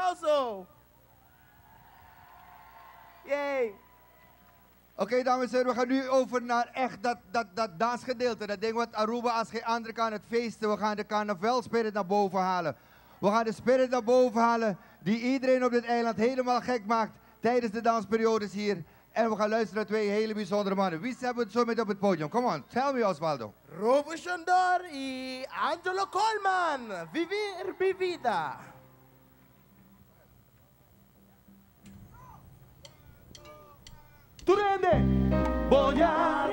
aplauso. Yay. Oké, dames en heren, we gaan nu over naar echt dat dansgedeelte. Dat ding wat Aruba als geen andere kan, het feesten. We gaan de carnavalspirit naar boven halen. We gaan de spirit naar boven halen die iedereen op dit eiland helemaal gek maakt tijdens de dansperiodes hier. En we gaan luisteren naar twee hele bijzondere mannen. Wie hebben we zo met op het podium? Come on, tell me Osvaldo. Robo Shondor y Angelo Colman. Vivir mi vida. Turende, voy a